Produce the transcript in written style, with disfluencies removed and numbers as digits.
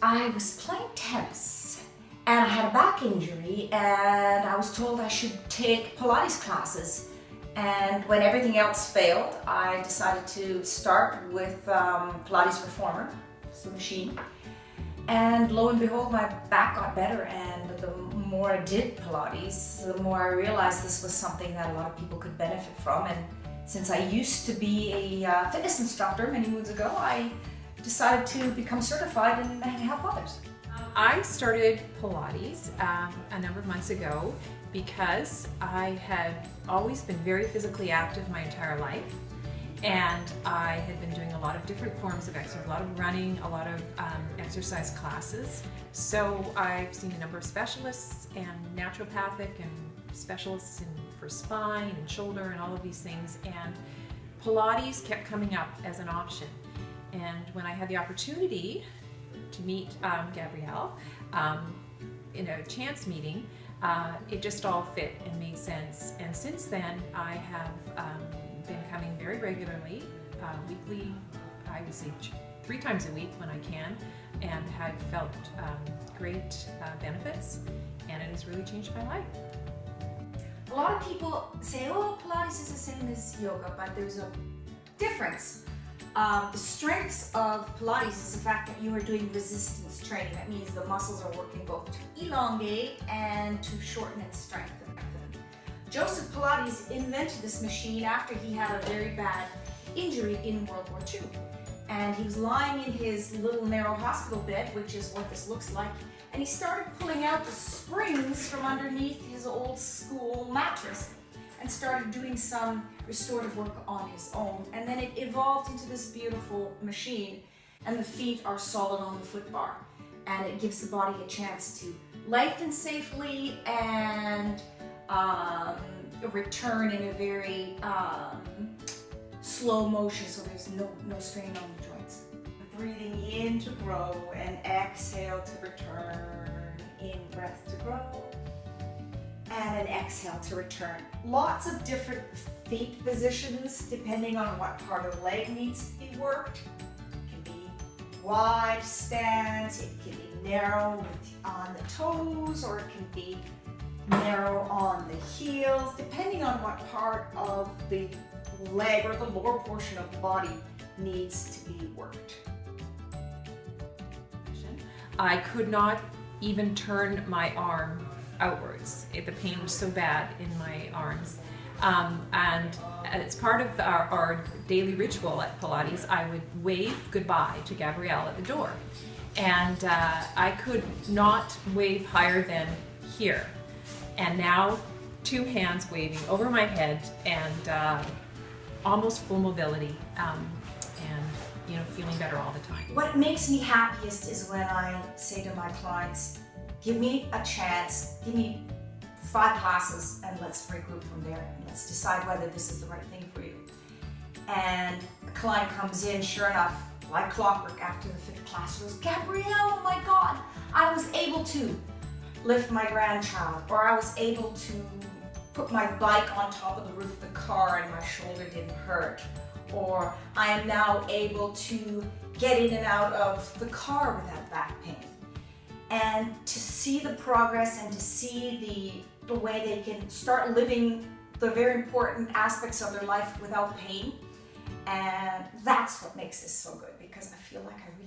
I was playing tennis and I had a back injury and I was told I should take Pilates classes. And when everything else failed, I decided to start with Pilates Reformer, it's the machine. And lo and behold, my back got better, and the more I did Pilates, the more I realized this was something that a lot of people could benefit from. And since I used to be a fitness instructor many moons ago, I decided to become certified and help others. I started Pilates a number of months ago because I had always been very physically active my entire life, and I had been doing a lot of different forms of exercise, a lot of running, a lot of exercise classes. So I've seen a number of specialists and naturopathic and specialists for spine and shoulder and all of these things, and Pilates kept coming up as an option. And when I had the opportunity to meet Gabrielle in a chance meeting, it just all fit and made sense. And since then, I have been coming very regularly, weekly, I would say 3 times a week when I can, and have felt great benefits, and it has really changed my life. A lot of people say, oh, Pilates is the same as yoga, but there's a difference. The strengths of Pilates is the fact that you are doing resistance training. That means the muscles are working both to elongate and to shorten and strengthen. Joseph Pilates invented this machine after he had a very bad injury in World War II. And he was lying in his little narrow hospital bed, which is what this looks like, and he started pulling out the springs from underneath his old school mattress and started doing some restorative work on his own. And then it evolved into this beautiful machine, and the feet are solid on the foot bar. And it gives the body a chance to lengthen safely and return in a very slow motion, so there's no strain on the joints. Breathing in to grow and exhale to return. In breath to grow and an exhale to return. Lots of different feet positions depending on what part of the leg needs to be worked. It can be wide stance, it can be narrow on the toes, or it can be narrow on the heels, depending on what part of the leg or the lower portion of the body needs to be worked. I could not even turn my arm outwards. The pain was so bad in my arms. And as part of our daily ritual at Pilates, I would wave goodbye to Gabrielle at the door. And I could not wave higher than here. And now 2 hands waving over my head, and almost full mobility, and feeling better all the time. What makes me happiest is when I say to my clients, give me a chance, give me 5 classes, and let's regroup from there, and let's decide whether this is the right thing for you. And a client comes in, sure enough, like clockwork, after the 5th class, she goes, Gabrielle, oh my God, I was able to lift my grandchild, or I was able to put my bike on top of the roof of the car and my shoulder didn't hurt, or I am now able to get in and out of the car without back pain. And to see the progress and to see the way they can start living the very important aspects of their life without pain, and that's what makes this so good, because I feel like I